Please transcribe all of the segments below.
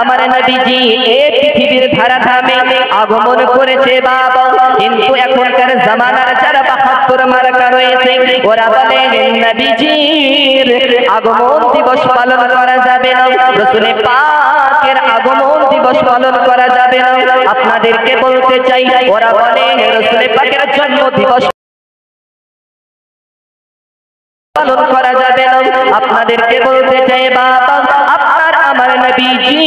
আমার নবীজি এই পৃথিবীর ধারাধামে আগমন করেছে বাবা, কিন্তু এখনকার জামানার যারা ৭২ মার্কা রয়েছে ওরা বলে নবীজির আগমন দিবস পালন করা যাবে না, রাসূল পাকের আগমন দিবস পালন করা যাবে না। আপনাদেরকে বলতে চাই, ওরা বলে রাসূল পাকের জন্ম দিবস পালন করা যাবে না। আপনাদেরকে বলতে চাই বাবা, আপনার আমার নবীজি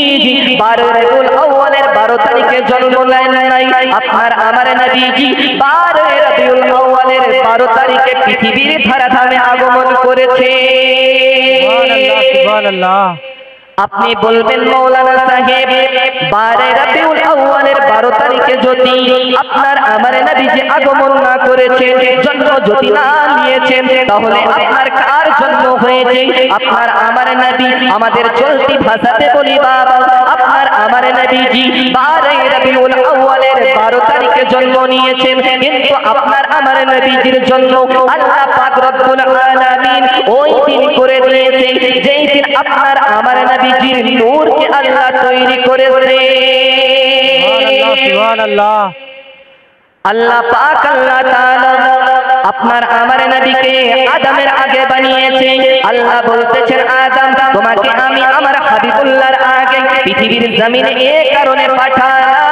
12 রবিউল আউয়ালের 12 তারিখে জন্ম নেন নাই। আপনার আমার নবীজি 12 রবিউল আউয়ালের 12 তারিখে পৃথিবীর ধারাধামে আগমন করেছে। সুবহানাল্লাহ, সুবহানাল্লাহ। আপনি বলবেন মৌলানা সাহেব 12 রবিউল আউয়ালের 12 তারিখে যদি আপনার আমার নবীজি আগমন না করেছে, জন্ম যদি না নিয়েছেন, তাহলে আপনার কার জন্ম হয়েছে? আপনার আমার নবী, আমাদের চলতি ভাষাতে বলি বাবা, আপনার আমার নবীজি 12 রবিউল আউয়ালের 12 তারিখে জন্ম নিয়েছেন, কিন্তু আপনার আমার নবীজির জন্ম আল্লাহ পাক রব্বুল আলামিন ওই দিন করে দিয়েছে যেই দিন আপনার আমার নবীজির নূরকে আল্লাহ তৈরি করেছে। সুবহানাল্লাহ, সুবহানাল্লাহ। আল্লাহ পাক আল্লাহ তাআলা আপনার আমার নবীকে আদমের আগে বানিয়েছে। আল্লাহ বলতেছেন, আদম তোমাকে আমি আমার হাবিবুল্লাহর আগে পৃথিবীর জমিনে এই কারণে পাঠালাম,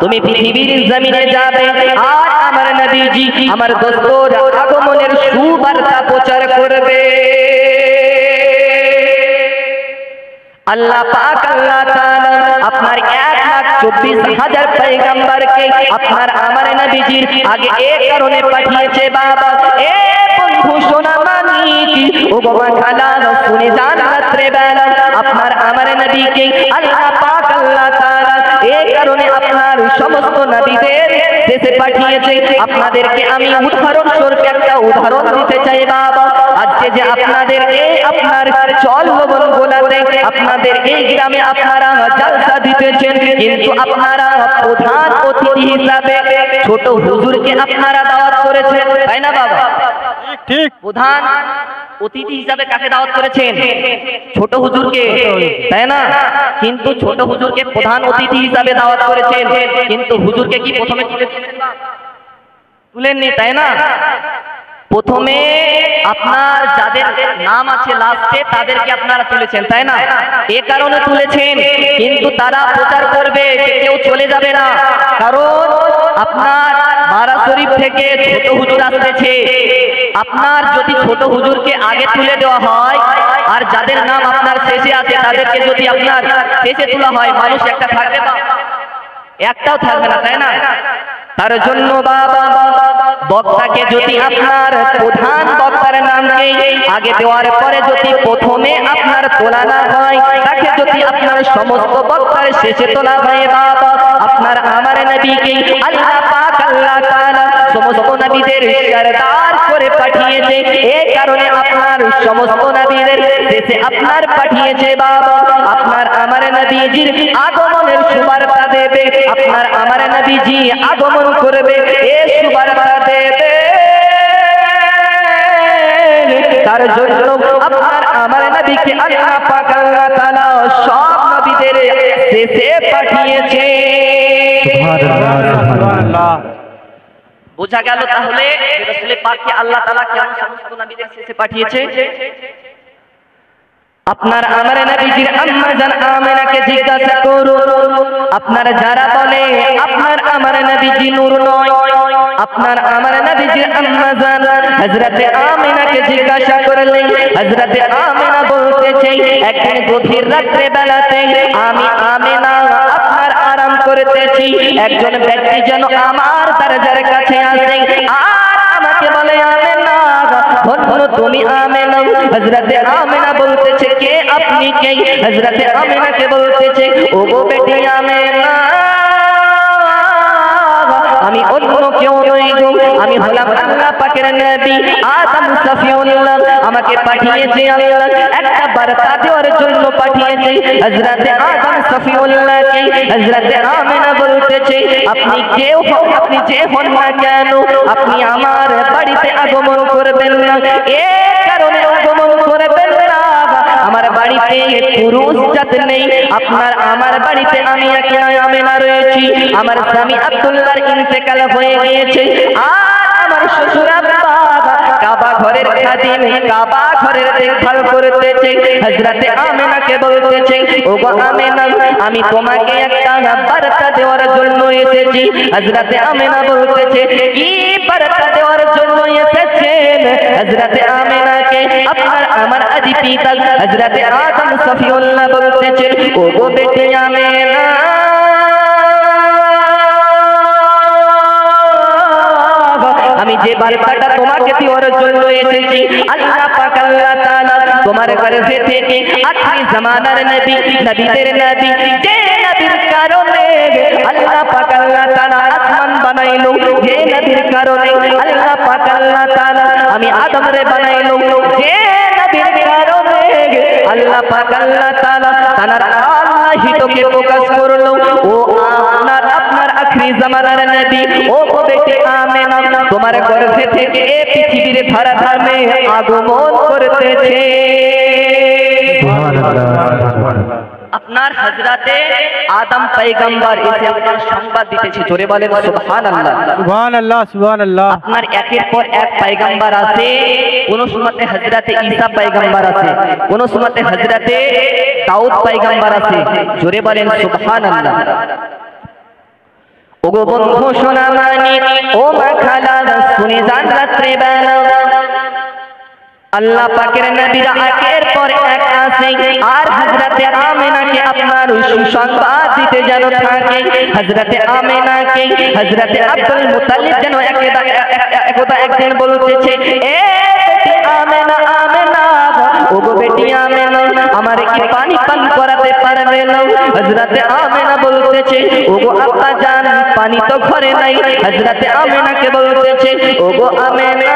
তুমি পৃথিবীর জমিনে যাবে আর আমার নবীজি আমার দোস্তর আগমনের সুবার্তা প্রচার করবে। আল্লাহ পাক আল্লাহ তাআলা আপনার 1,24,000 পয়গম্বরকে আপনার আমার নবীজির আগে এই কারণে পাঠিয়েছে বাবা। এ বন্ধু সোনা মানিক ও বাবা খালা শুনে যান রাত্রে বেলা, আপনার আমার নবীকে আল্লাহ পাক আল্লাহ তাআলা এই কারণে আপনার সমস্ত নবীদের শেষে পাঠিয়েছে। আপনাদেরকে আমি উদাহরণ স্বরূপ একটা উদাহরণ দিতে চাই বাবা। আজকে যে আপনাদের এই আপনার চল ভবন গোলাতে আপনাদের এই গ্রামে আপনারা জলসা দিতেছেন, কিন্তু আপনারা প্রধান অতিথি হিসাবে ছোট হুজুরকে আপনারা দাওয়াত করেছেন, তাই না বাবা? ঠিক। প্রধান অতিথি হিসাবে কাকে দাওয়াত করেছেন? ছোট হুজুরকে, তাই না? কিন্তু ছোট হুজুরকে প্রধান অতিথি হিসাবে দাওয়াত করেছেন, কিন্তু হুজুরকে কি প্রথমে তুলেননি, তাই না? প্রথমে আপনার যাদের নাম আছে লাস্টে তাদেরকে আপনারা তুলেছেন, তাই না? এ কারণে তুলেছেন, কিন্তু তারা প্রচার করবে যে কেউ চলে যাবে না, কারণ আপনার বারা শরীফ থেকে ছোট হুজুর আসতেছে। আপনার যদি ছোট হুজুরকে আগে তুলে দেওয়া হয় আর যাদের নাম আপনার শেষে আছে তাদেরকে যদি আপনার শেষে তোলা হয়, মানুষ একটা থাকবে না, একটাও থাকবে না, তাই না? তার জন্য বাবা বক্তাকে যদি আপনার প্রধান বক্তার নামকে আগে দেওয়ার পরে যদি প্রথমে আপনার তোলা না হয়, তাকে যদি আপনার সমস্ত বক্তার শেষে তোলা হয় বাবা, আপনার আমার নবীকে আল্লাহ পাক আল্লাহ তাআলা সমস্ত নবীদের সরদার করে পাঠিয়েছে। এই কারণে আপনার সমস্ত নবীদের শেষে আপনার পাঠিয়েছে বাবা। আপনার আমার নবীজির আগমনের সুবার্তা দেবে, আপনার আমার নবীজি আগমন করবে, এই সুবার্তা দেবে। তার জন্য আপনার আমার নবীকে আল্লাহ পাক আল্লাহ তাআলা সব নবীদের শেষে পাঠিয়েছে। সুবহানাল্লাহ, সুবহানাল্লাহ। বোঝা গেল তাহলে রাসূল পাককে আল্লাহ তাআলা কেন সমস্ত নবীদের শেষে পাঠিয়েছে? আপনার আমার নবীজির আম্মা জান আমিনাকে জিজ্ঞাসা করো, আপনার যারা বলে আপনার আমার নবীজি নূর নয়, আপনার আমার নবীজির আম্মা জান হযরতে আমিনাকে জিজ্ঞাসা করলেন। হযরতে আমিনা বলতেছে, একদিন গভীর রাত্রে বেলাতে আমি আমিনা আপনার আরাম করতেছি, একজন ব্যক্তি যেন আমার দরজার কাছে আসে আর আমাকে বলে আমিনা, ধন্য তুমি আমিনা। হযরতে আমিনা বলতেছে, কে আপনি কে? হযরতে আমিনাকে বলতেছে, ও গো বেটি আমিনা, আমি অন্য কেউ নই গো, আমি হলাম আল্লাহ পাকের নবী আদম সফিউল্লাহ। আমাকে পাঠিয়েছে আল্লাহ একটা বার্তা দেওয়ার জন্য পাঠিয়েছে হযরতে আদম সফিউল্লাহকে। হযরতে আমিনা বলতেছে, আপনি কে হন, আপনি যে হন না কেন, আপনি আমার বাড়িতে আগমন করবেন না, এই কারণে আগমন করবেন না ফুরসত নেই। আপনার আমার বাড়িতে আমি একা আমেনা রয়েছি, আমার স্বামী আব্দুল্লাহর ইন্তেকাল হয়ে গিয়েছে, আর আমার শ্বশুর আব্বা কাবা ঘরের খাদিম, কাবা ঘরের দেখভাল করতেছে। হযরতে আমেনাকে বলতেছে, ওগো আমেনা, আমি তোমাকে একটা বার্তা দেওয়ার জন্য এসেছি। হযরতে আমেনা বলতেছে, কি বার্তা দেওয়ার জন্য এসেছেন? হযরতে আমেনাকে আপনার আমার আদি পিতা হযরতে আদম সফিউল্লাহ বলতেছে, ওগো বেটি আমেনা, আমি যে বার্তাটা তোমাকে দেওয়ার জন্য এসেছি, আল্লাহ পাক আল্লাহ তাআলা তোমার গর্ভে থেকে আখরি জামানার নবী, নবীদের নবী, যে নবীর কারণে আল্লাহ পাক আল্লাহ তাআলা আসমান বানাইলো, যে নবীর কারণে আল্লাহ পাক আল্লাহ তাআলা আমি আদম রে বানাইলো, যে নবীর কারণে আল্লাহ পাক আল্লাহ তাআলা তার আল্লাহিতকে প্রকাশ করলো, ও আপনার আখরি জামানার নবী, ও বেটি আমেনা, তোমার গর্ভে থেকে এই পৃথিবীর ধরাধামে আগমন করতেছে। আপনার হযরতে আদম পয়গম্বর এসে আপনার সংবাদ দিতেছে, জোরে বলেন সুবহানাল্লাহ, সুবহানাল্লাহ, সুবহানাল্লাহ। আপনার একের পর এক পয়গম্বর আছে, কোন সময়তে হযরতে ঈসা পয়গম্বর আছে, কোন সময়তে হযরতে দাউদ পয়গম্বর আছে, জোরে বলেন সুবহানাল্লাহ। ওগো বন্ধু সোনা মানি, ও মা খালা শুনে যান রাত্রে বেলা, আল্লাহ পাকের নবীরা একের পর এক আসে, আর হযরতে আমেনাকে আপনার সুসংবাদ দিতে যেন থাকে। হযরতে আমেনাকে হযরতে আব্দুল মুত্তালিব যেন একদা একদিন বলতেছে, এ বেটি আমেনা, আমেনা, ওগো বেটি আমেনা, আমারে কি পানি পান করাতে পারবে না? হযরতে আমেনা বলতেছে, ওগো আব্বা জান, পানি তো ঘরে নাই। হযরতে আমেনাকে বলতেছে, ওগো আমেনা,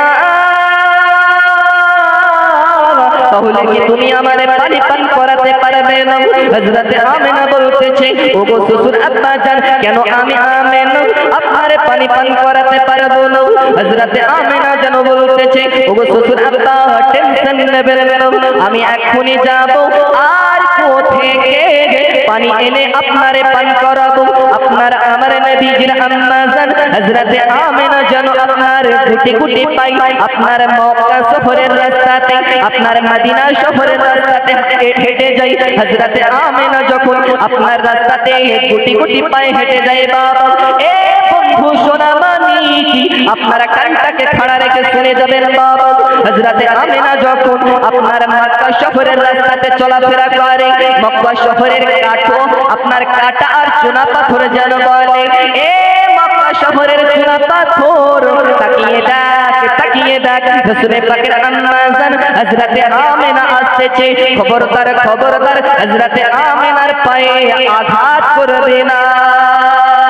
তাহলে কি তুমি আমারে পানি পান করাতে পারবে না? হযরতে আমেনা বলতেছে, ওগো শ্বশুর আব্বা জান, কেন আমি আমেনা আপনারে পানি পান করাতে পারবো না? হযরতে আমেনা যেন বলতেছে, ওগো শ্বশুর আব্বা টেনশন নেবেন না, আমি এখনই যাব আর থেকে পানি এনে আপনারে পান করাবো। আপনার আমার নবীজির আম্মা জান হযরতে আমেনা যেন আপনার গুটি গুটি পাই আপনার মক্কা শহরের রাস্তাতে, আপনার মদিনা শহরের রাস্তাতে হেঁটে যাই। হযরতে আমেনা যখন আপনার রাস্তাতে গুটি গুটি পায়ে হেঁটে যায়, বাবা এ বন্ধু সোনা মানি, আপনারা কানটাকে খাড়া রেখে শুনে যাবেন বাবা। হযরতে আমেনা যখন আপনার মক্কা শহরের রাস্তাতে চলাফেরা করে, মক্কা শহরের কাঠো আপনার কাটা আর চুনা পাথর যেন বলে, এ মক্কা শহরের চুনা পাথর, তাকিয়ে দেখ, তাকিয়ে দেখ, রাসূল পাকের আম্মা জান হযরতে আমেনা আসতেছে, খবরদার, খবরদার, হযরতে আমেনার পায়ে আঘাত করবে না।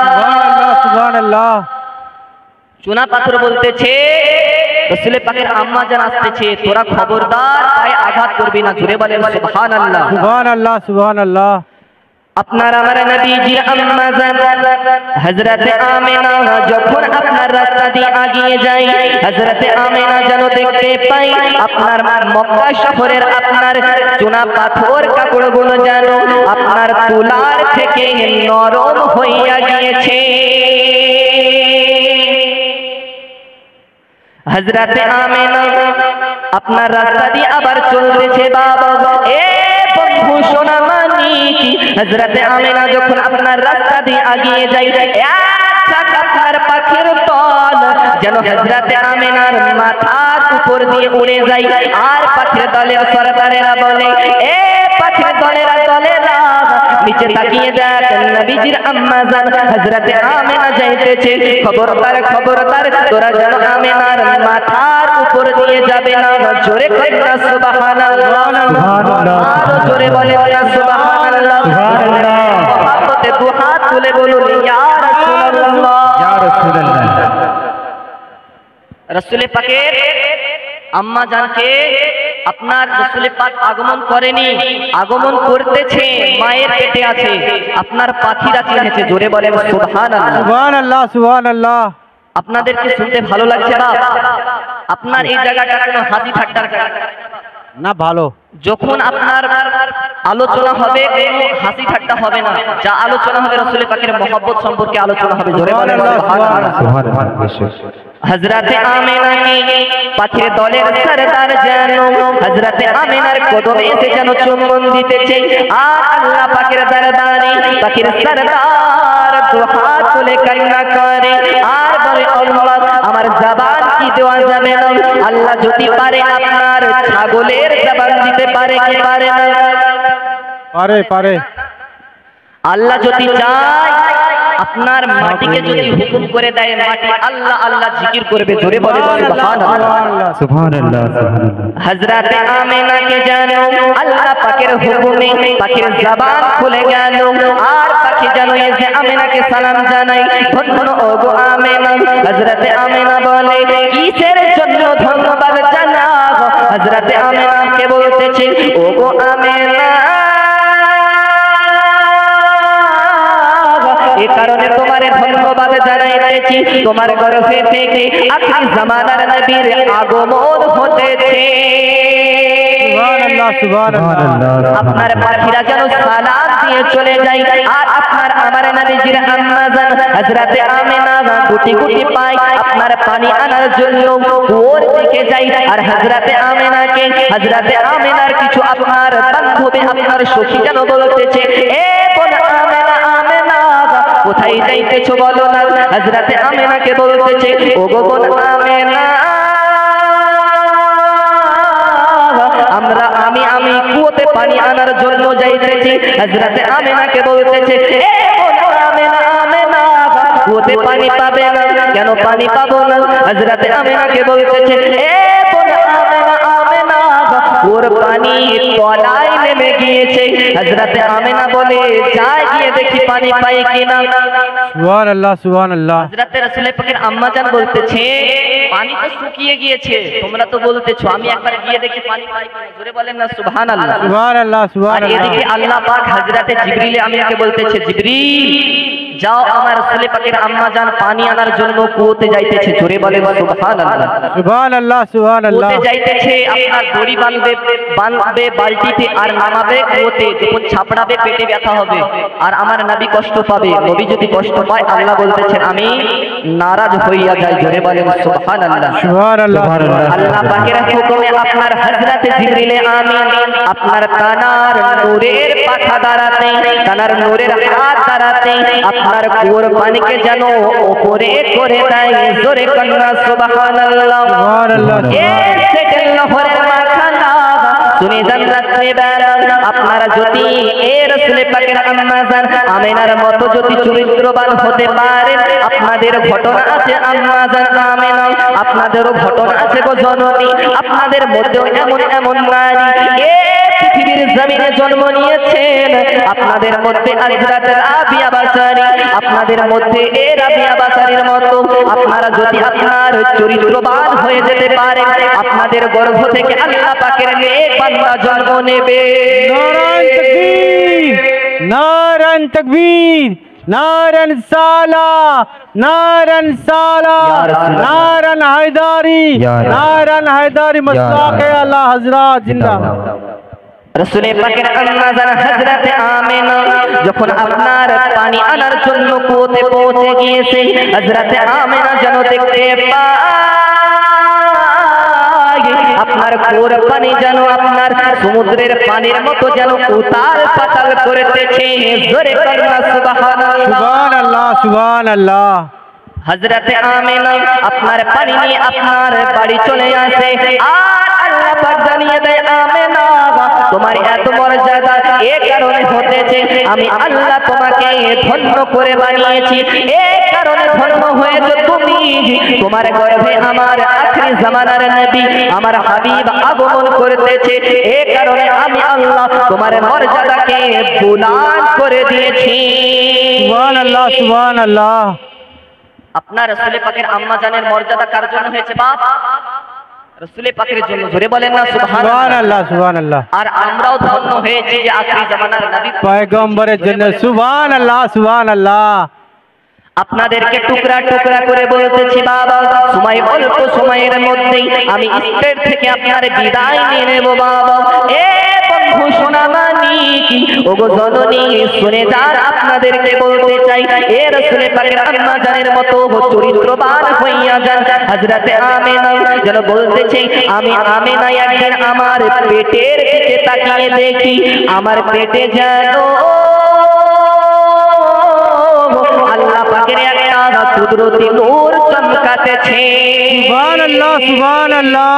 সুবহানাল্লাহ, সুবহানাল্লাহ। চুনা পাথর বলতেছে, রাসূল পাকের আম্মা জান আসতেছে, তোরা খবরদার পায়ে আঘাত করবি না, জোরে বলেন সুবহানাল্লাহ, সুবহানাল্লাহ, সুবহানাল্লাহ। আপনার আমার নবীজির আম্মা জান হযরতে আমেনা যখন আপনার রাস্তা দিয়ে আগিয়ে যায়, হযরতে আমেনা যেন দেখতে পাই আপনার মক্কা শহরের আপনার চুনা পাথর কাপড়গুলো যেন আপনার তুলার থেকে নরম হইয়া গিয়েছে। হযরতে আমেনা আপনার রাস্তা দিয়ে আবার চলতেছে, বাবা এ বন্ধু সোনা মানি, হযরতে আমেনা যখন আপনার রাস্তা দিয়ে আগিয়ে যায়, আপনার পাখির দল যেন হযরতে আমেনার মাথার উপর দিয়ে উড়ে যায়, আর পাখির দলের সরদারেরা বলে, এ পাখির দলেরা দলেরা নিচে তাকিয়ে দেখ, নবীজির আম্মা জান হযরতে আমেনা যাইতেছে, খবরদার, খবরদার, তোরা যেন আমেনার মাথার উপর দিয়ে যাবে না, জোরে কইরা সুবহানাল্লাহ, সুবহানাল্লাহ, আরো জোরে বলে সুবহানাল্লাহ, সুবহানাল্লাহ, মহব্বতে দুহাত তুলে বলুন ইয়া রাসূলুল্লাহ, ইয়া রাসূলুল্লাহ। রাসূল পাকের আম্মা জানকে আপনার রাসূল পাক আগমন করেনি, আগমন করতেছে, মায়ের পেটে আছে, আপনার পাখিরা চিনেছে, জোরে বলেন সুবহানাল্লাহ, সুবহানাল্লাহ, সুবহানাল্লাহ। আপনাদেরকে শুনতে ভালো লাগছে বাপ? আপনার এই জায়গাটা কোনো হাসি ঠাট্টার জায়গা না, ভালো। যখন আপনার আলোচনা হবে, কোনো হাসি ঠাট্টা হবে না, যা আলোচনা হবে রাসূল পাকের মহব্বত সম্পর্কে আলোচনা হবে। জোরে বলেন সুবহানাল্লাহ। হযরতে আমিনা কে পাখির দলের সরদার যেন হযরতে আমিনার কদমে এসে যেন চুম্বন দিতেছে, আর আল্লাহ পাকের দরবারে পাখির সরদার দুহাত তুলে কান্না করে আর বলে, আল্লাহ আমার জবান কি দেওয়া যাবে না, আল্লাহ যদি পারে আপনার ছাগলের জবান দিতে পারে কি পারে না? পারে পারে। আল্লাহ যদি চায় আপনার মাটিকে যদি হুকুম করে দেয়, মাটি আল্লাহ আল্লাহ জিকির করবে। জোরে বলে সুবহানাল্লাহ সুবহানাল্লাহ। হযরতে আমিনা কে জানো আল্লাহ পাকের হুকুমে পাখির জবান খুলে গেল, আর পাখি জানো এসে আমিনাকে সালাম জানাই, ধন্য ওগো আমিনা। হযরতে আমিনা বলে, কিসের জন্য ধন্যবাদ জানাবো? হযরতে আমিনা কে বলতেছে, ওগো আমিনা এই কারণে তোমারে ধন্যবাদ জানাইতেছি, তোমার গর্ভে থেকে আখির জামানার নবীর আগমন হতেছে। সুবহানাল্লাহ সুবহানাল্লাহ। আপনার পাখিরা যেন সালাম দিয়ে চলে যায়, আর আপনার আমার নবীজির আম্মা জান হযরতে আমিনা গুটি গুটি পায় আপনার পানি আনার জন্য কুয়োর দিকে যায়, আর হযরতে আমিনাকে হযরতে আমিনার কিছু আপনার বান্ধবী আপনার সখী যেন বলতেছে, এ বোন আমিনা আমিনা কোথায় যাইতেছো বলো না? হযরতে আমিনাকে বলতেছে, ওগো বোন আমিনা আমি কুয়োতে পানি আনার জন্য যাইতেছি। হযরতে আমিনাকে বলতেছে, এ বোন আমিনা আমিনা কুয়োতে পানি পাবে না কেন? পানি পাবো না। হযরতে আমিনাকে বলতেছে, এ বোন আমিনা আমিনা কুয়োর পানি তলায় নেমে গিয়েছে। হযরতে আমিনা বলে, যাই গিয়ে দেখি পানি পাই কিনা। সুবহানাল্লাহ সুবহানাল্লাহ। হযরতে রাসূল পাকের আম্মা জান বলতেছে, পানি তো শুকিয়ে গিয়েছে, তোমরা তো বলতেছো, আমি একবার গিয়ে দেখি পানি পাই কিনা। জোরে বলেন না সুবহানাল্লাহ সুবহানাল্লাহ আর সুবহানাল্লাহ। এদিকে আল্লাহ পাক হযরতে জিবরিল আমিনকে বলতেছে, জিবরিল যাও আমার রাসূল পাকের আম্মা জান পানি আনার জন্য কুয়োতে যাইতেছে। জোরে বলেন সুবহানাল্লাহ সুবহানাল্লাহ সুবহানাল্লাহ। কুয়োতে যাইতেছে, আপনার দড়ি বাঁধবে বালতিতে আর নামাবে কুয়োতে, যখন ছাপড়াবে পেটে ব্যথা হবে আর আমার নবী কষ্ট পাবে। নবী যদি কষ্ট পায় আল্লাহ বলতেছেন আমি নারাজ হইয়া যাই। জোরে বলেন সুবহানাল্লাহ সুবহানাল্লাহ। আল্লাহ পাকের হুকুমে আপনার হযরতে জিবরিল আমিন আপনার কানার নূরের পাখা দ্বারাতে কানার নূরের হাত দ্বারাতে আপনার কুয়োর পানিকে যেন উপরে করে দেয়। জোরে কন্যা সুবহানাল্লাহ সুবহানাল্লাহ। এই সেকেন্ড লহরের মাখানা শুনে যান রাত্রিবেলা আপনারা যদি এ রাসূল পাকের আম্মা জান আমিনার মতো যদি চরিত্রবান হতে পারেন, আপনাদের ঘটনা আছে আম্মা জান আমিনা, আপনাদেরও ঘটনা আছে গো জননী, আপনাদের মধ্যেও এমন এমন নারী এ পৃথিবীর জমিনে জন্ম নিয়েছেন, আপনাদের মধ্যে হযরত রাবিয়া বাসারী, আপনাদের মধ্যে এ রাবিয়া বাসারীর মতো আপনারা যদি আপনার চরিত্রবান হয়ে যেতে পারেন, আপনাদের গর্ভ থেকে আল্লাহ পাকের নেক বান্দা জন্ম নেবে। নারায়ণ তাকবীর, নারায়ণ সালা, নারায়ণ সালা, নারায়ণ হায়দারি, নারায়ণ হায়দারি মসলাকে আল্লাহ হযরত জিন্দাবাদ। রাসূল পাকের আম্মা জান হযরতে আমিনা যখন আপনার পানি আনার জন্য কুয়োতে পৌঁছে গিয়েছে, হযরতে আমিনা যেন দেখতে পায় আপনার কুয়োর পানি যেন আপনার সমুদ্রের পানির মতো যেন উতাল পাতাল করতেছে। জোরে কন্যা সুবহানাল্লাহ সুবহানাল্লাহ সুবহানাল্লাহ। হযরতে আমিনা আপনার পানি নিয়ে আপনার বাড়ি চলে আসে, আর আল্লাহ পাক জানিয়ে দেয়, আমিনা তোমার এত মর্যাদা এ কারণে হতেছে আমি আল্লাহ তোমাকে ধন্য করে বানিয়েছি, এ কারণে ধন্য হয়েছে তুমি, তোমার গর্ভে আমার আখির জামানার নবী আমার হাবিব আগমন করতেছে, এ কারণে আমি আল্লাহ তোমার মর্যাদাকে বুলন্দ করে দিয়েছি। সুবহানাল্লাহ সুবহানাল্লাহ। আপনার রাসূল পাকের আম্মা জানের মর্যাদা কার জন্য হয়েছে বাপ? রাসূল পাকের জন্য। জোরে বলেন না সুবহানাল্লাহ সুবহানাল্লাহ। আর আমরাও ধন্য হয়েছি যে আখিরি জামানার নবী পয়গম্বরের জন্য। সুবহানাল্লাহ সুবহানাল্লাহ। আপনাদেরকে টুকরা টুকরা করে বলতেছি বাবা, সময় অল্প সময়ের মধ্যেই আমি স্টেজ থেকে আপনার বিদায় নিয়ে নেব বাবা। এ বন্ধু সোনামানি ওগো জননী শুনে যান আপনাদেরকে বলতে চাই এ রাসূল পাকের আম্মা জানের মতো চরিত্রবান হইয়া যান হযরতে আমিনা যেন বলতেছে আমি আমিনা একদিন আমার পেটের দিকে তাকিয়ে দেখি আমার পেটে যেন আল্লাহ পাকের একটা কুদরতি নূর চমকাতেছে সুবহানাল্লাহ সুবহানাল্লাহ।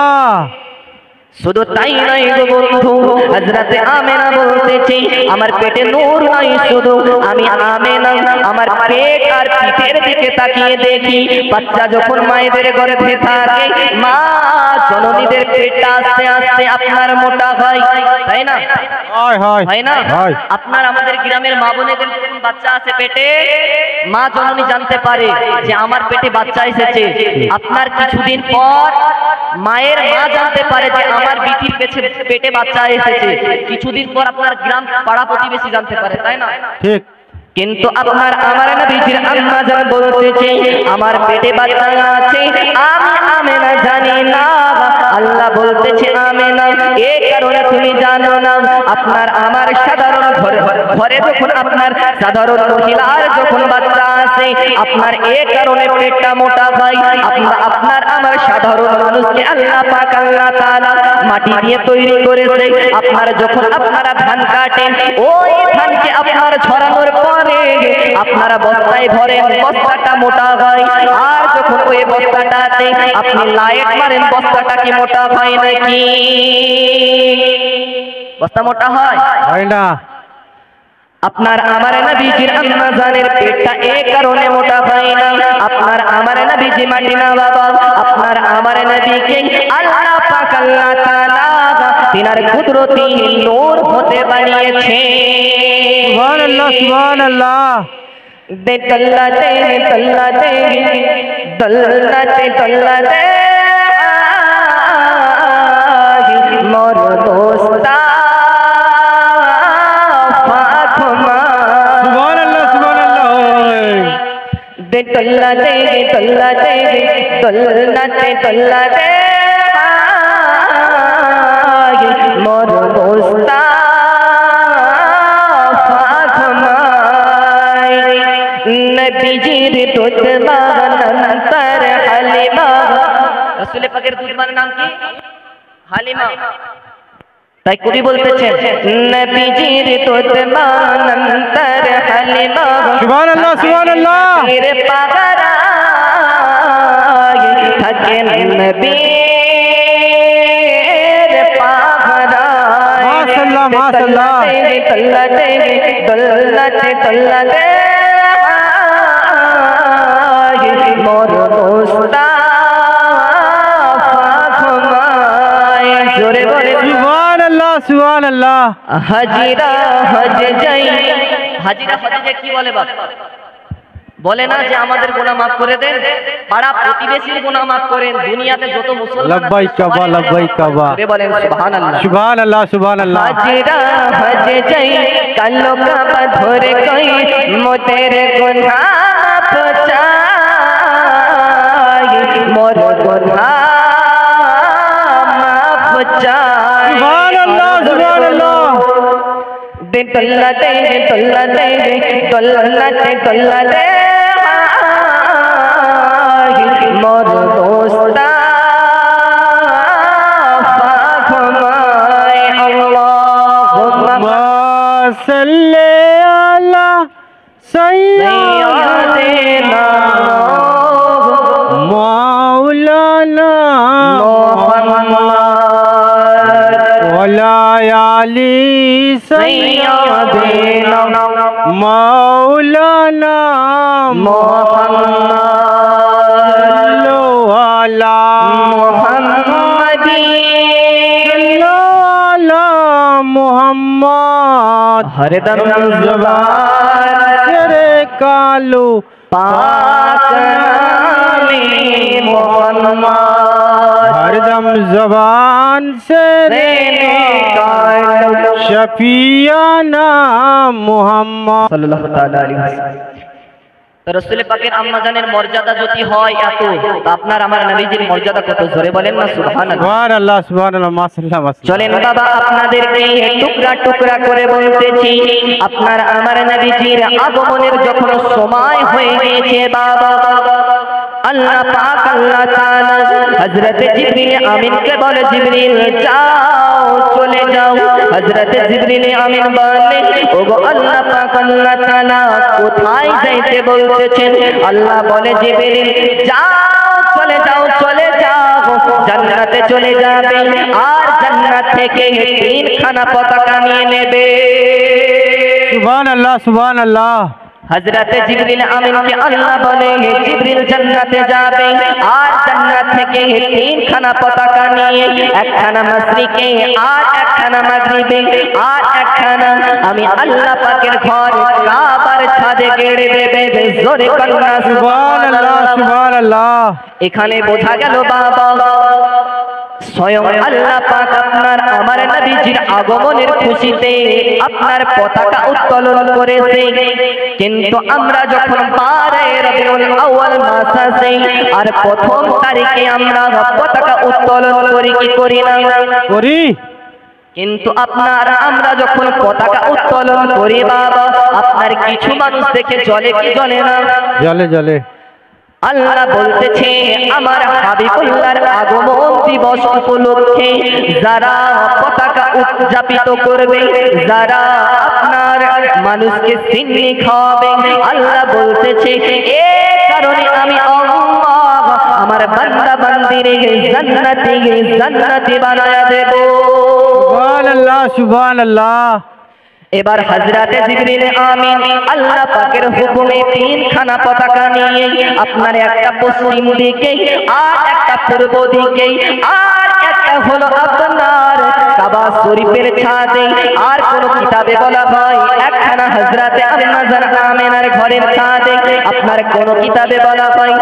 শুধু তাই নয় গো বন্ধু হযরতে আমিনা বলতেছে আমার পেটে নূর নাই শুধু আমি আমিনা আমার পেট আর পিঠের দিকে তাকিয়ে দেখি বাচ্চা যখন মায়েদের গর্ভে থাকে মা জননীদের পেটটা আস্তে আস্তে আপনার মোটা হয় তাই না হয় হয় হয় না হয়। আপনার আমাদের গ্রামের মা বোনেদের যখন বাচ্চা আছে পেটে মা জননী জানতে পারে যে আমার পেটে বাচ্চা এসেছে আপনার কিছুদিন পর মায়ের মা জানতে পারে যে আমার বিটির পেটে বাচ্চা এসেছে কিছুদিন পর আপনার গ্রাম পাড়া প্রতিবেশী জানতে পারে তাই না ঠিক। কিন্তু আপনার আমার নবীজির আম্মা জান বলতেছে আমার পেটে বাচ্চা আছে আমি আমিনা জানি না আল্লাহ বলতেছে আমিনা এই কারণে তুমি জানো না আপনার আমার সাধারণ ঘরে যখন আপনার সাধারণ মহিলার যখন বাচ্চা আসে আপনার এই কারণে পেটটা মোটা হয় আপনার আমার সাধারণ মানুষকে আল্লাহ পাক আল্লাহ তাআলা মাটি দিয়ে তৈরি করেছে আপনার যখন আপনারা ধান কাটেন ওই ধানকে আপনার ছড়ানোর পর আপনারা বস্তায় ভরেন বস্তাটা মোটা হয় আর যখন ওই বস্তাটাতে আপনি লাইট মারেন বস্তাটা কি মোটা হয় নাকি বস্তা মোটা হয় হয় না। আপনার আমার নবীজির আম্মা জানের পেটটা এই কারণে মোটা হয় না আপনার আমার নবীজি মাটি না বাবা আপনার আমার নবীকে আল্লাহ পাক আল্লাহ তাআলা তিনার কুদরতি নূর হতে বানিয়েছে সুবহানাল্লাহ সুবহানাল্লাহ। দল্লাতে দল্লাতে দল্লাতে দল্লাতে মোর দোস্তা ফাতেমা সুবহানাল্লাহ সুবহানাল্লাহ। দল্লাতে দল্লাতে দল্লাতে দল্লাতে মোর দোস্তা নবীজির দুধমা নন্তর হালিমা রাসূল পাকের দুধমার নাম কি হালিমা তাই কবি বলতেছেন নবীজির দুধমা নন্তর হালিমা সুবহানাল্লাহ সুবহানাল্লাহ। এর পাগরা থাকেন নবীর পাগরা মাশাআল্লাহ মাশাআল্লাহ। দল্লাতে দল্লাতে দল্লাতে মোর দোস্তা ফাতেমায় জোরে বলে সুবহানাল্লাহ সুবহানাল্লাহ। হাজিরা হজ যাই হাজিরা হজে কি বলে বাপ বলে না যে আমাদের গুনাহ maaf করে দেন পাড়া প্রতিবেশীর গুনাহ maaf করেন দুনিয়াতে যত মুসলমান লব্বাইক কাবা লব্বাইক কাবা। জোরে বলেন সুবহানাল্লাহ সুবহানাল্লাহ সুবহানাল্লাহ। হাজিরা হজ যাই কালো কাবা ধরে কই মোদের গুনাহ maaf চাই মোর গুনাহ maaf চাই সুবহানাল্লাহ সুবহানাল্লাহ। দল্লাতে দল্লাতে দল্লাতে দল্লাতে মোর দোস্তা ফাতেমায় আল্লাহুম্মা সাল্লি আলা সাইয়্যিদিনা মাওলানা মুহাম্মদ ওয়ালা আলি সাইয়্যিদিনা মাওলানা মুহাম্মদ ওয়ালা মুহাম্মাদি ওয়ালা মুহাম্মদ হরদম জবান তেরে কালু पाक नामे मोहम्मद हरदम जबान से शफियाना मोहम्मद सल्लल्लाहु ताला अलैहि वसल्लम। রাসূল পাকের আম্মা জানের মর্যাদা যদি হয় এত, তা আপনার আমার নবীজির মর্যাদা কত, জোরে বলেন না সুবহানাল্লাহ। সুবহানাল্লাহ সুবহানাল্লাহ মাশাআল্লাহ মাশাআল্লাহ। চলেন বাবা আপনাদেরকে টুকরা টুকরা করে বলতেছি, আপনার আমার নবীজির আগমনের যখন সময় হয়ে গেছে বাবা, আল্লাহ পাক আল্লাহ তাআলা হযরত জিবরিল আমিনকে বলে, জিবরিল যাও চলে যাও। হযরত জিবরিল আমিন বলে, ওগো আল্লাহ পাক আল্লাহ তাআলা কোথায় যাইতে বলতেছেন? আল্লাহ বলে, জিবরিল যাও চলে যাও চলে যাও, জান্নাতে চলে যাবে আর জান্নাত থেকে 3খানা পতাকা নিয়ে নেবে। সুবহানাল্লাহ সুবহানাল্লাহ। হযরত জিবরিল আমিনকে আল্লাহ বলে, জিবরিল জান্নাতে যাবে আর জান্নাত থেকে 3খানা পতাকা নিয়ে, একখানা মাশরিকে আর একখানা মাগরিবে আর একখানা আমি আল্লাহ পাকের ঘর কাবার ছাদে গেড়ে দেবে। জোরে কন্যা সুবহানাল্লাহ সুবহানাল্লাহ। এখানে বোঝা গেল বাবা স্বয়ং আল্লাহ পাক আপনার আমার নবীজির আগমনের খুশিতে আপনার পতাকা উত্তোলন করেছে। কিন্তু আমরা যখন 12 রবিউল আউয়াল মাস আসে আর প্রথম তারিখে আমরা পতাকা উত্তোলন করি কি করি না? করি। কিন্তু আপনার আমরা যখন পতাকা উত্তোলন করি বাবা, আপনার কিছু মানুষ দেখে জ্বলে কি জ্বলে না? জ্বলে জ্বলে। আল্লাহ বলতেছে, আমার হাবিবুল্লাহর আগমন দিবস উপলক্ষে যারা পতাকা উদযাপিত করবে, যারা আপনার মানুষকে সিন্নি খাওয়াবে, আল্লাহ বলতেছে এই কারণে আমি আল্লাহ আমার বান্দা বান্দিরে জান্নাতি বানায়া দেব। সুবহানাল্লাহ সুবহানাল্লাহ। এবার হযরতে জিবরিল আমিন আল্লাহ পাকের হুকুমে 3খানা পতাকা নিয়ে আপনার একটা পশ্চিম দিকে আর একটা পূর্ব দিকে আর একটা হলো আপনার কাবা শরীফের ছাদে, আর কোন কিতাবে বলা হয় একখানা হযরতে আম্মা জান আমিনার ঘরের ছাদে, আপনার কোন কিতাবে বলা হয়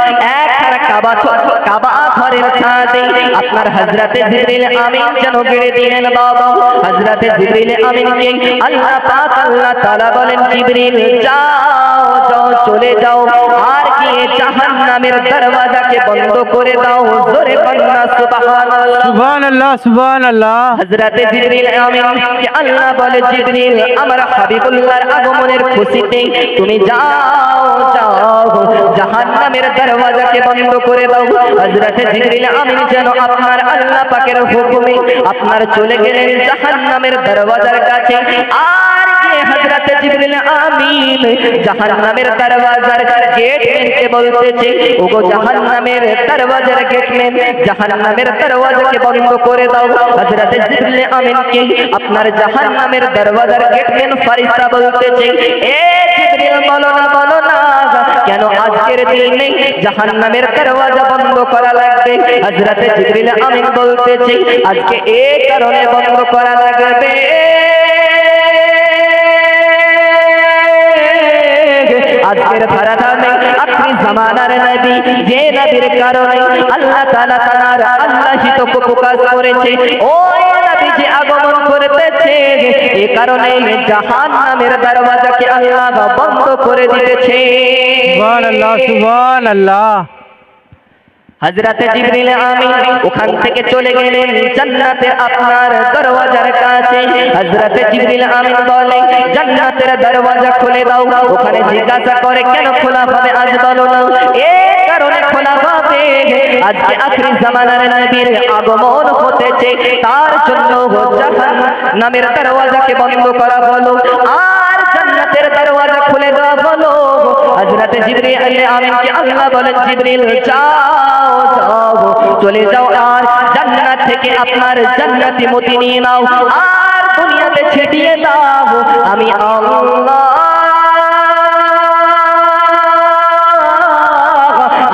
একখানা কাবা ঘরের ছাদে আপনার হযরতে জিবরিল আমিন যেন গেড়ে দিলেন বাবা। হযরতে জিবরিল আমিনকে আল্লাহ পাক আল্লাহ তাআলা বলেন, জিবরিল যাও যাও চলে যাও আর গিয়ে জাহান্নামের দরওয়াজাকে বন্ধ করে দাও। জোরে কন্যা সুবহানাল্লাহ সুবহানাল্লাহ সুবহানাল্লাহ। হযরতে জিবরিল আমিনকে আল্লাহ বলে, জিবরিল আমার হাবিবুল্লাহর আগমনের খুশিতে তুমি যাও যাও জাহান্নামের দরওয়াজাকে বন্ধ করে দাও। হযরতে জিবরিল আমিন যেন আপনার আল্লাহ পাকের হুকুমে আপনার চলে গেলেন জাহান্নামের দরওয়াজার কাছে। আর গিয়ে হযরতে জিবরিল আমিন জাহান্নামের দরওয়াজার গেটম্যানকে বলতেছে, ওগো জাহান্নামের দরওয়াজার গেটম্যান, জাহান্নামের দরওয়াজাকে বন্ধ করে দাও। হযরতে জিবরিল আমিনকে আপনার জাহান্নামের দরওয়াজার গেটম্যান ফেরেশতা বলতেছে, এ জিবরিল বলো না কেন আজকের দিনে জাহান্নামের দরওয়াজা বন্ধ করা লাগবে? হযরতে জিবরিল আমিন বলতেছে, আজকে এই কারণে বন্ধ করা লাগবে, আজকের ধারাধামে আখরি জামানার নবী, যে নবীর কারণে আল্লাহ তাআলা তার আল্লাহিত প্রকাশ করেছে, ওই নবী যে আগমন করতেছে, এই কারণে জাহান্নামের দরওয়াজাকে আল্লাহ বন্ধ করে দিয়েছে। সুবহানাল্লাহ সুবহানাল্লাহ। হযরতে জিবরিল আমিন ওখান থেকে চলে গেলেন জান্নাতের আপনার দরওয়াজার কাছে। হযরতে জিবরিল আমিন বলে, জান্নাতের দরওয়াজা খুলে দাও। ওখানে জিজ্ঞাসা করে, কেন খোলা হবে আজ বলো না? এই কারণে খোলা হবে, আজকে আখরি জামানার নবীর আগমন হতেছে, তার জন্য জাহান্নামের দরওয়াজাকে বন্ধ করা হলো আর জান্নাতের দরওয়াজা খুলে দেওয়া হলো। হযরতে জিবরিল আমিনকে আল্লাহ বলেন, জিবরিল যাও যাও চলে যাও আর জান্নাত থেকে আপনার জান্নাতি মতি নিয়ে নাও আর দুনিয়াতে ছিটিয়ে দাও। আমি আল্লাহ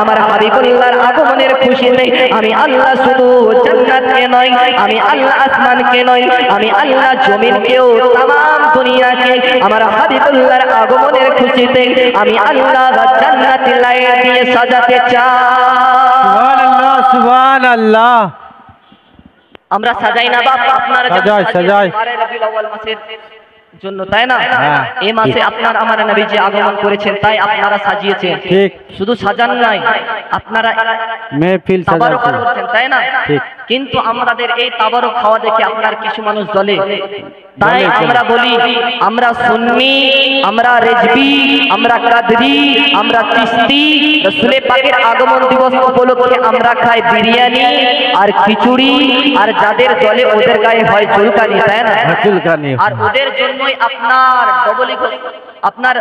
আমার হাবিবুল্লাহর আগমনের খুশিতে আমি আল্লাহ শুধু জান্নাতকে নয়, আমি আল্লাহ আসমানকে নয়, আমি আল্লাহ জমিনকেও तमाम দুনিয়াকে আমার হাবিবুল্লাহর আগমনের খুশিতে আমি আল্লাহ জান্নাতি লাইট দিয়ে সাজাতে চাই। সুবহানাল্লাহ সুবহানাল্লাহ। আমরা সাজাই না বাপ, আপনারা সাজাই সাজাই। 12 রবিউল আউয়াল মাসের জন্য, তাই না? হ্যাঁ। এই মাসে আপনার আমার নবীজি আগমন করেছেন, তাই আপনারা সাজিয়েছেন। ঠিক। শুধু সাজান নাই, আপনারা মেহফিল তাবারক সাজাচ্ছি। করছেন, তাই না? ঠিক। কিন্তু আমাদের এই তাবারক খাওয়া দেখে আপনার কিছু মানুষ জ্বলে, তাই জ্বলে। আমরা বলি আমরা সুন্নি, আমরা রেজবি, আমরা কাদরি, আমরা চিশতি। রাসূল পাকের আগমন দিবস উপলক্ষে আমরা খাই বিরিয়ানি আর খিচুড়ি, আর যাদের জ্বলে ওদের গায়ে হয় চুলকানি, তাই না? চুলকানি। আর ওদের জন্যই আপনার আপনার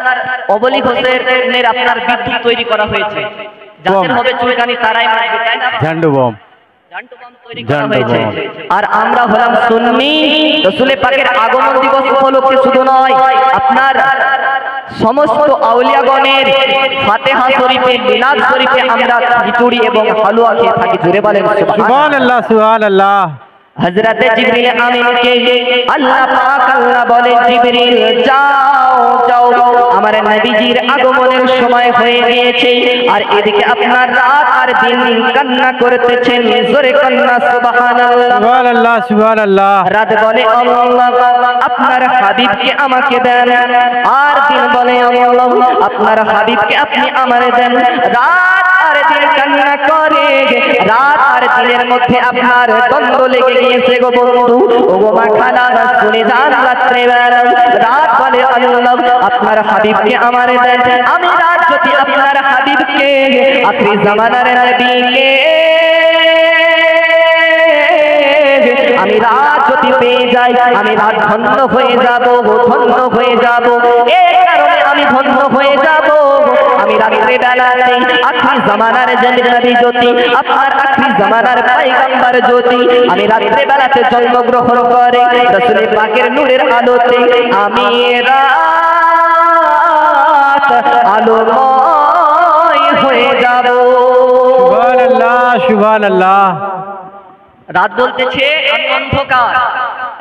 অবলিক হোসেনের আপনার বিদ্যুৎ তৈরি করা হয়েছে। যাদের হবে চুলকানি তারাই মারবে, তাই না? ঝান্ডু বম। জান্টু বম তৈরি করা হয়েছে। আর আমরা হলাম সুন্নি। রাসূল পাকের আগমন দিবস উপলক্ষে শুধু নয়, আপনার সমস্ত আউলিয়াগণের ফাতিহা শরীফে, মিলাদ শরীফে আমরা খিচুড়ি এবং হালুয়া খেয়ে থাকি। জোরে বলেন সুবহানাল্লাহ, সুবহানাল্লাহ। হযরত জিবরিল আমিনকে আল্লাহ পাক আল্লাহ বলে, জিবরিল যাও যাও, আমার নবীজির আগমনের সময় হয়ে গিয়েছে। আর এদিকে আপনার রাত আর দিন কান্না করতেছেন। জোরে কান্না সুবহানাল্লাহ, সুবহানাল্লাহ, সুবহানাল্লাহ। রাত বলে আল্লাহ আপনার হাবিবকে আমাকে দেন, আর দিন বলে আল্লাহ আপনার হাবিবকে আপনি আমারে দেন। রাত আর দিন কান্না করে, রাত আর দিনের মধ্যে আপনার দ্বন্দ্ব লেগে গিয়েছে গো বন্ধু। ও গো মা খানা শুনে যান রাত্রে বেলা, রাত বলে আল্লাহ আপনার হাবিবকে আমারে দেন। আমি রাত যদি আপনার হাবিবকে, আখিরি জামানার নবীকে আমি রাত যদি পেয়ে যাই, আমি রাত ধন্য হয়ে যাব, ধন্য হয়ে যাব। এই কারণে আমি ধন্য হয়ে যাব। আমি রাত্রে বেলাতে আখিরি জামানার নবী জ্যোতি, আপনার আখিরি জামানার পয়গম্বর জ্যোতি, আমি রাত্রে বেলাতে জন্মগ্রহণ করে রাসূল পাকের নূরের আলোতে আমি রাত আলোময় হয়ে যাব। সুবহানাল্লাহ, সুবহানাল্লাহ। রাত বলতেছে আমি অন্ধকার,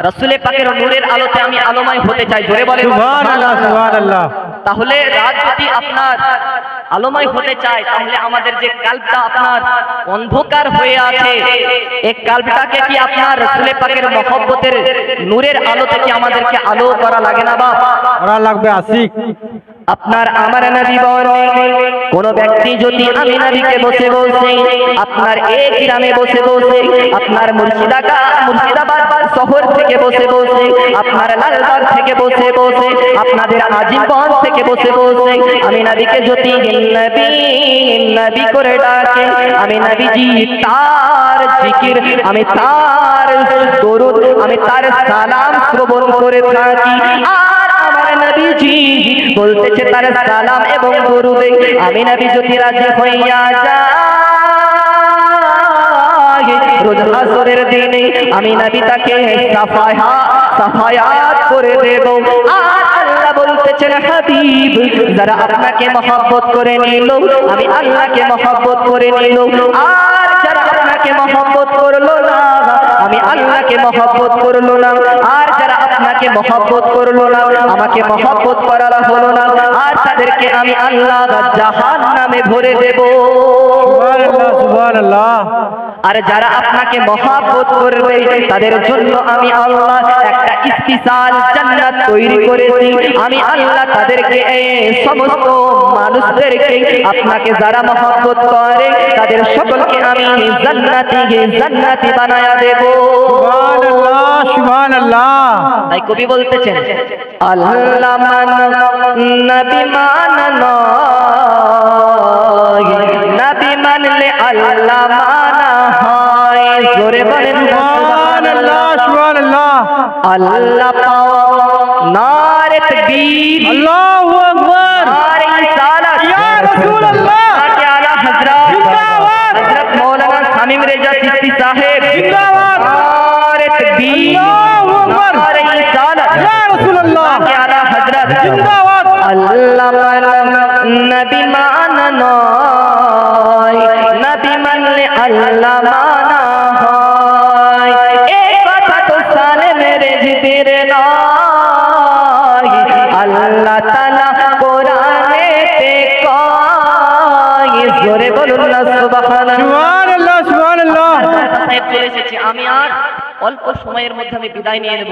রাসূল পাকের নূরের আলোতে আমি আলোময় হতে চাই। জোরে বলেন সুবহানাল্লাহ, সুবহানাল্লাহ। তাহলে রাত যদি আপনার আলোময় হতে চায়, তাহলে আমাদের যে কালবটা আপনার অন্ধকার হয়ে আছে, এই কালবটাকে কি আপনার রাসূল পাকের মহব্বতের নূরের আলোতে কি আমাদেরকে আলো করা লাগে না বাপ? ওরা লাগবে আশিক। আপনার আমার নবী বলেন, কোন ব্যক্তি যদি আমি নবীকে বসে বসে আপনার এই গ্রামে বসে বসে, আপনার মুর্শিদাবাদ শহর থেকে বসে বসে, আপনার লালবাগ থেকে বসে বসে, আপনাদের আজিমগঞ্জ থেকে বসে বসে আমি নবীকে যদি নবী নবী করে ডাকে, আমি নবীজি তার জিকির, আমি তার দরুদ, আমি তার সালাম শ্রবণ করে থাকি। আর আমার নবীজি বলতেছে তার সালাম এবং দরুদে আমি নবী যদি রাজি হইয়া যায়, রোজ হাসরের দিনে আমি নবী তাকে সাফায়াত করে দেব। আর আল্লাহ বলতেছেন হাবিব যারা আপনাকে মহব্বত করে নিল, আমি আল্লাহকে মহব্বত করে নিল। আর যারা আপনাকে মহব্বত করলো না, আমি আল্লাহকে মহব্বত করলো না। আর যারা আপনাকে মহব্বত করলো না, আমাকে মহব্বত করা হলো না, আর তাদেরকে আমি আল্লাহ জাহান্নামে ভরে দেব। সুবহানাল্লাহ, সুবহানাল্লাহ। আর যারা আপনাকে মহব্বত করবে তাদের জন্য আমি আল্লাহ একটা স্পেশাল জান্নাত তৈরি করেছি। আমি আল্লাহ তাদেরকে সমস্ত মানুষদেরকে আপনাকে যারা মহব্বত করে তাদের সকলকে আমি জান্নাতি বানায়া দেব। সুবহানাল্লাহ, সুবহানাল্লাহ। তাই কবি বলতেছেন আল্লাহ মান নবী মাননা, নবী মানলে আল্লাহ মানা হয়। জোরে বলেন সুবহানাল্লাহ, সুবহানাল্লাহ। আল্লাহ পাওয়া নারে তাকবীর, আল্লাহু আকবার। নারে রিসালাত, ইয়া রাসূলুল্লাহ। আকে আলা হযরত জিন্দাবাদ। হযরত মাওলানা শামীম রেজা চিশতি সাহেব জিন্দাবাদ। নারে তাকবীর, আল্লাহু আকবার। নারে রিসালাত, ইয়া রাসূলুল্লাহ। আকে আলা হযরত জিন্দাবাদ। আল্লাহ নবী মাননা, নবী মানলে আল্লাহ মানা হয়। এই কথা তো সালে মেরে জিদের নয়, আল্লাহ তাআলা কোরআনেতে কয়। জোরে বলুন না সুবহানাল্লাহ। সুবহানাল্লাহ, সুবহানাল্লাহ। সাহেব চলে এসেছে, আমি আর অল্প সময়ের মধ্যে আমি বিদায় নিয়ে নেব।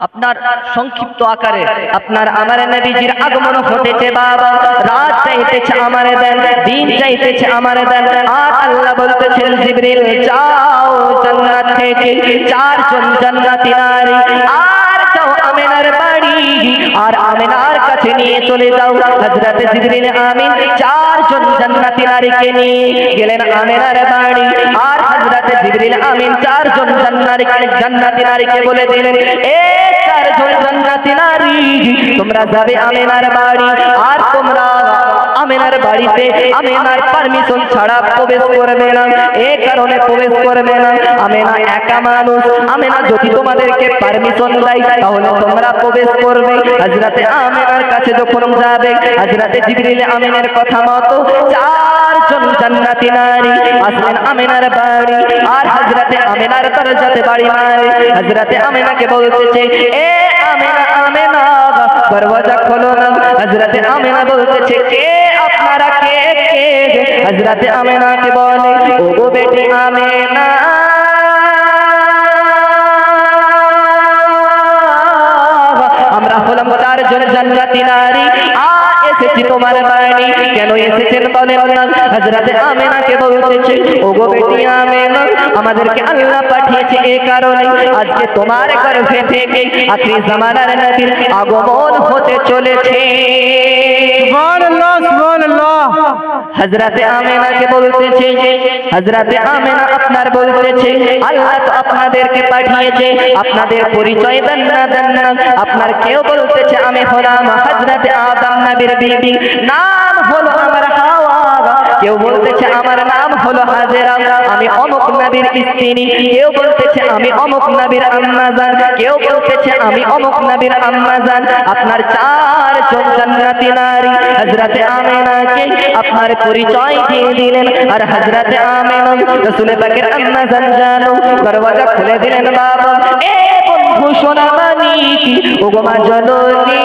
আপনার সংক্ষিপ্ত আকারে আপনার আমার নবীজির আগমন হতেছে বাবা, রাত চাইতেছে আমারে দেন, দিন চাইতেছে আমারে দেন। আর আল্লাহ বলতেছেন জিবরিল যাও জান্নাত থেকে 4 জন জান্নাতি নারী আর যাও আমিনার বাড়ি, আর আমিনার কাছে নিয়ে চলে যাও। হযরত জিবরিল আমিন 4 জন জান্নাতি নারীকে নিয়ে গেলেন আমিনার বাড়ি, আর হযরত জিবরিল আমিন 4 জন জান্নাতি নারীকে বলে দিলেন, এ 4 জন জান্নাতি নারী তোমরা যাবে আমিনার বাড়ি, আর তোমরা আমিনার বাড়িতে আমিনার পারমিশন ছাড়া প্রবেশ করবে না। এই কারণে প্রবেশ করবে না, আমিনা একা মানুষ, আমিনা যদি তোমাদেরকে পারমিশন দেয় তাহলে তোমরা প্রবেশ করবে। হযরত আমিনার কাছে যখন যাবে, হযরত জিবরিল আমিনের কথা মতো 4 জন জান্নাতি নারী আসলেন আমিনার বাড়ি, আর হযরত আমিনার দরজাতে বাড়ি মারে। হযরত আমিনাকে বলতেছে, এ আমিনা আমিনা দরওয়াজা খোলো না। হযরত আমিনা বলতেছে, কে আপনারা, কে কে? হযরত আমিনাকে বলে, ওগো বেটি আমিনা, আমরা হলাম 4 জন জান্নাতি নারী, আর এসেছি তোমার বাড়ি। কেন এসেছেন বলেন না? হযরত আমিনাকে বলতেছে, ওগো বেটি আমিনা, আমাদেরকে আল্লাহ পাঠিয়েছে এই কারণে আজকে তোমার গর্ভে থেকে আখির জামানার নবীর আগমন হতে চলেছে। সুবহানাল্লাহ সুবহানাল্লাহ। হযরত আমিনাকে বলতেছে, হযরত আমিনা আপনার বলতেছে, আল্লাহ তো আপনাদেরকে পাঠিয়েছে, আপনাদের পরিচয় দেন না দেন না। আপনার কেউ বলতেছে আমি হলাম হযরত আদম নবীর বিবি, নাম হলো আমার হাওয়া। কেউ বলতেছে আমার নাম হলো হাজেরা, আমি অমুক নবীর স্ত্রী। কেউ বলতেছে আমি অমুক নবীর আম্মা জান, কেউ বলতেছে আমি অমুক নবীর আম্মা জান। আপনার 4 জন জান্নাতি নারী হযরত আমিনাকে আপনার পরিচয় দিয়ে দিলেন, আর হযরত আমিনা রাসূল পাকের আম্মা জান জানো দরওয়াজা খুলে দিলেন। বাবা, এ বন্ধু সোনা মানিক, ওগো মা জননী,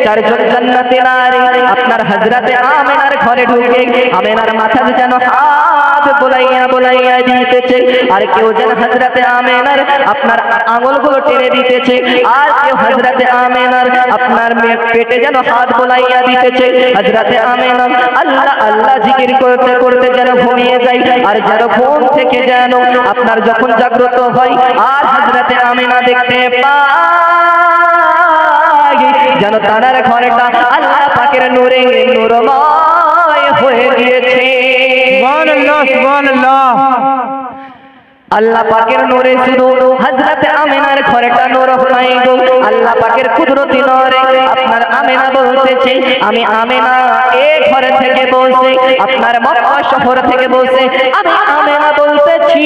4 জন জান্নাতি নারী আপনার হযরত আমিনার ঘরে ঢুকে আমিনার মাথায় যেন হাত বুলাইয়া বুলাইয়া দিতেছে, আর কেউ যেন হযরত আমিনার আপনার আঙ্গুলগুলো টেনে দিতেছে, আর কেউ হযরত আমিনার আপনার পেটে যেন হাত বুলাইয়া দিতেছে। হযরত আমিনা আল্লাহ আল্লাহ জিকির করতে করতে যেন ঘুমিয়ে যায়, আর যেন ঘুম থেকে যেন আপনার যখন জাগ্রত হয়, আর হযরত আমিনা দেখতে পায় যেন তার ঘরটা আল্লাহ পাকের নূরে নূরময় হয়ে গিয়েছে। সুবহানাল্লাহ সুবহানাল্লাহ। আল্লাহ পাকের নূরে শুধু হযরত আমিনার ঘরটা নূর হয়ে গো। আল্লাহ পাকের কুদরতি নূরে আপনার আমিনা বলতেছে, আমি আমিনা এই ঘর থেকে বসে আপনার মক্কা শহর থেকে বসে আমি আমিনা বলতেছি,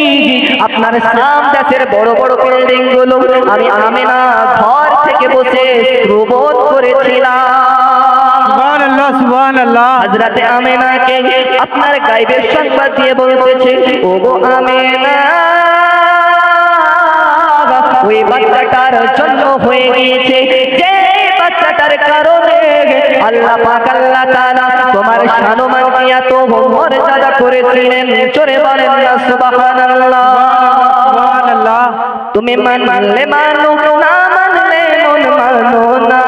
আপনার শাম দেশের বড় বড় বিল্ডিং গুলো আমি আমিনা ঘর থেকে বসে শ্রবণ করেছিলাম। সুবহানাল্লাহ সুবহানাল্লাহ। হযরত আমিনাকে আপনার গায়বের সংবাদ দিয়ে বলতেছে, ওগো আমিনা, ওই বাচ্চাটার জন্ম হয়ে গিয়েছে, যে বাচ্চাটার কারণে আল্লাহ পাক আল্লাহ তাআলা তোমার সম্মান দিয়া তো মর্যাদা করেছিলেন। চলে বলেন না সুবহানাল্লাহ সুবহানাল্লাহ। তুমি মানলে মানো, না মানলে মন মানো না।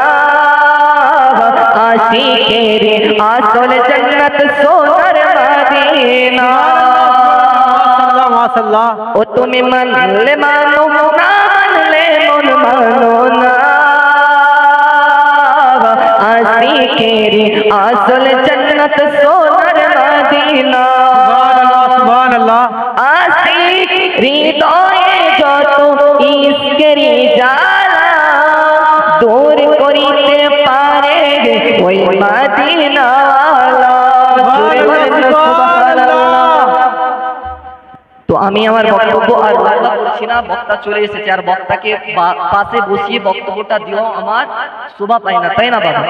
আশিকের আসল জান্নাত সোনার মদিনা। মাশাআল্লাহ। ও তুমি মানলে মানো, না মানলে মন মানো না। আশিকের আসল জান্নাত সোনার মদিনা। সুবহানাল্লাহ সুবহানাল্লাহ। আশিক হৃদয়ে যত ইশকেরি জ্বালা দূর করিতে পারে ওই মদিনাওয়ালা। তো আমি আমার বক্তব্য আর লম্বা করছি না, বক্তা চলে এসেছে, আর বক্তাকে পাশে বসিয়ে বক্তব্যটা দিও আমার শোভা পায় না, তাই না বাবা?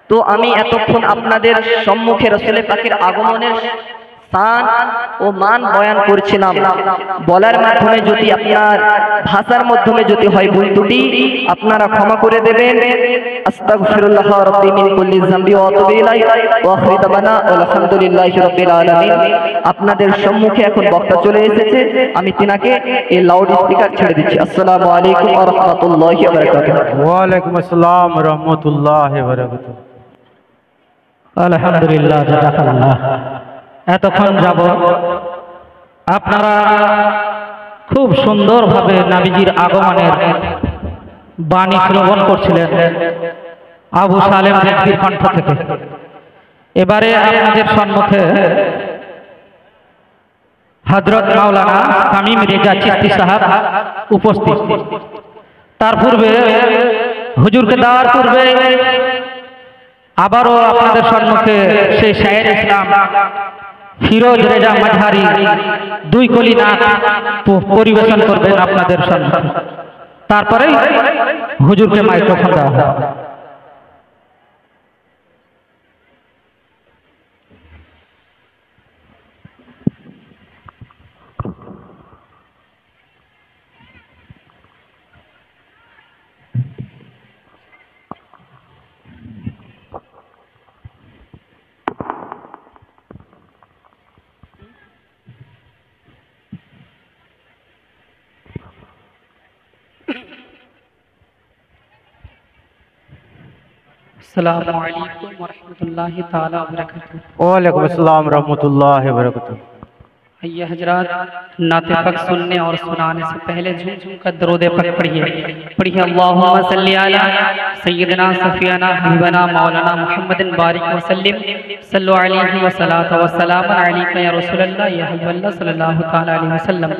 তো আমি এতক্ষণ আপনাদের সম্মুখে রাসূল পাকের আগমনের শান ও মান বয়ান করছিলাম, বলার মাধ্যমে যদি আপনার ভাষার মাধ্যমে যদি হয় ভুল ত্রুটি আপনারা ক্ষমা করে দেবেন। আস্তাগফিরুল্লাহ রাব্বি মিন কুল্লি যামবি ওয়া আতুবু ইলাইহি ওয়া আখিরু দাওয়ানা আলহামদুলিল্লাহি রাব্বিল আলামিন। আপনাদের সম্মুখে এখন বক্তা চলে এসেছে, আমি তিনাকে এই লাউড স্পিকার ছেড়ে দিচ্ছি। আসসালামু আলাইকুম ওয়া রাহমাতুল্লাহি ওয়া বারাকাতুহু। ওয়া আলাইকুম আসসালাম ওয়া রাহমাতুল্লাহি ওয়া বারাকাতুহু। আলহামদুলিল্লাহ, জাযাকাল্লাহ। এতক্ষণ যাব আপনারা খুব সুন্দরভাবে নবীজির আগমনের বাণী শ্রবণ করছিলেন আবু সালেম রেজভির কণ্ঠ থেকে। এবারে আপনাদের সম্মুখে হযরত মাওলানা শামীম রেজা চিশতি সাহেব উপস্থিত। তার পূর্বে হুজুরকে দেওয়ার পূর্বে আবারও আপনাদের সম্মুখে সেই শায়ের ইসলাম ফিরোজ রেজা মাঝারি দুই কলি নাচ পরিবেশন করবেন আপনাদের সম্মুখে। তারপরে হুজুরকে মাইক্রোফোন দেওয়া হবে। अस्सलामु अलैकुम व रहमतुल्लाहि ताला व बरकातहू। वालेकुम अस्सलाम रहमतुल्लाहि व बरकातहू। ये हजरात, नाते पक सुनने और सुनाने से पहले झूम झूम कर दरूद पक पढ़िए। अल्लाहुम्मा सल्ली अला सय्यिदना सफियाना हबीबना मौलाना मुहम्मदिन बारिक वसल्लिम सल्लु अलैहि व सलातु व सलाम अलैका या रसूलल्लाह या हबीबल्लाह सल्लल्लाहु ताला अलैहि वसल्लम।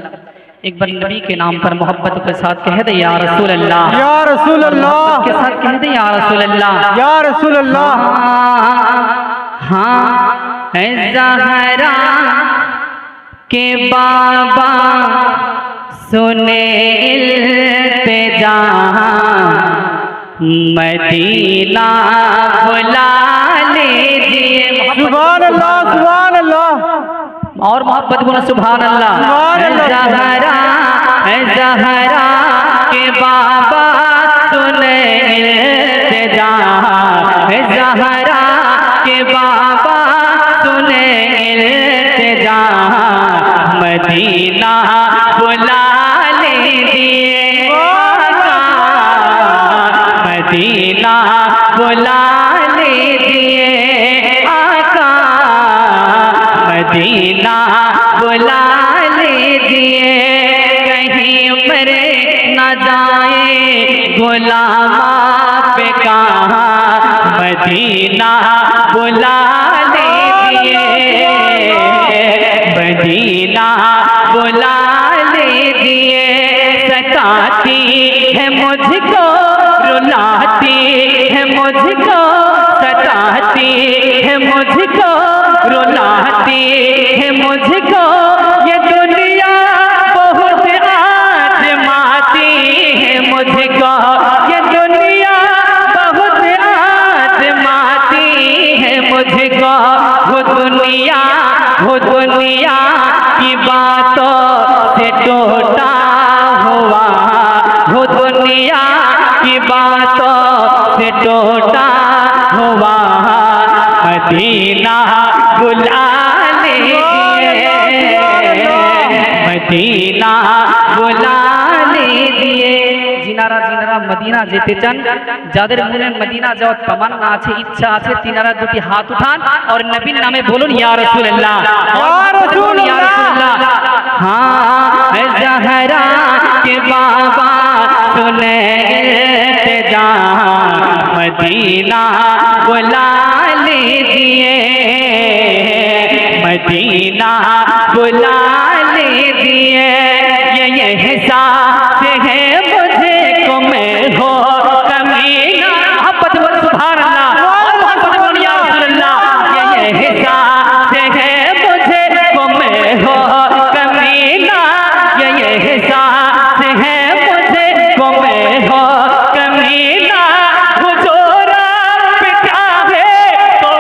एक बार नबी के नाम पर मोहब्बत के साथ कह दे या रसूल अल्लाह, या रसूल अल्लाह के साथ कह दे या रसूल अल्लाह, या रसूल अल्लाह। हाँ है ज़हरा के बाबा सुने इल्तिजा, मदीना बुला लीजिए। सुभान अल्लाह, सुभान अल्लाह। और मोहब्बत बोलो सुभान अल्लाह। ज़हरा है ज़हरा के बाबा सुने इल्तिजा, है ज़हरा के बाबा सुने इल्तिजा, मदीना बुला लीजिए आका, मदीना बुला लीजिए आका, मदीना बुला लीजिए। कहीं मरे न जाए गुलामा पे कहाँ, मदीना बुला लीजिए, मदीना बुला लीजिए। सताती है मुझको, रुलाती है मुझको, सताती है मुझको, रुलाती है मुझको, ये दुनिया बहुत आजमाती है मुझको, ये दुनिया बहुत आजमाती है मुझको। वो दुनिया की बातों से टूटा हुआ, वो दुनिया की बातों से टूटा हुआ, मदीना बुला लीजिए, मदीना बुला लीजिए। जिनारा जिनारा मदीना যেতে চান, যাদের মনে মদিনা যাওয়ার তামান্না আছে, ইচ্ছা আছে, তিনারা দুটি হাত উঠান और নবীর নামে বলুন ইয়া রাসূলুল্লাহ, या রাসূলুল্লাহ। हाँ ज़हरा के बाबा सुने इल्तिजा, मदीना बुला लीजिए, मदीना बुला लीजिए। ये एहसास है मुझे को मैं हो कमीना, मोहब्बत बोल सुभान अल्लाह, और मोहब्बत बोल या रसूलल्लाह। ये एहसास है मुझे को मैं हो कमीना, ये एहसास है मुझे को मैं हो कमीना। हुजूर आप चाहे तो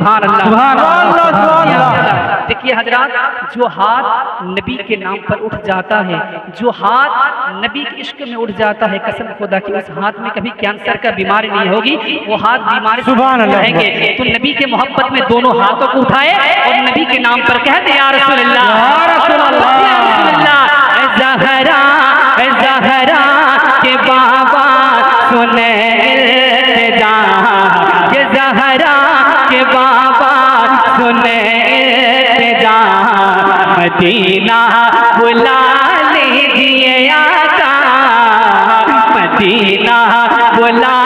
सुभान अल्लाह। सुभान अल्लाह, सुभान अल्लाह। देखिए हजरात, जो हाथ नबी के नाम पर उठ जाता है, जो हाथ नबी के इश्क में उठ जाता है, कसम खुदा की उस हाथ में कभी कैंसर का बीमारी नहीं होगी, वो हाथ बीमारी सुभान अल्लाह। रहेंगे। तो नबी के मोहब्बत में दोनों हाथों को उठाए और नबी के नाम पर कहते या रसूल अल्लाह, या रसूल अल्लाह, या रसूल अल्लाह। ज़हरा ज़हरा के बाबा सुने इल्तिजा, के ज़हरा के बाबा सुने इल्तिजा, मदीना बुला लीजिए आका, मदीना बुला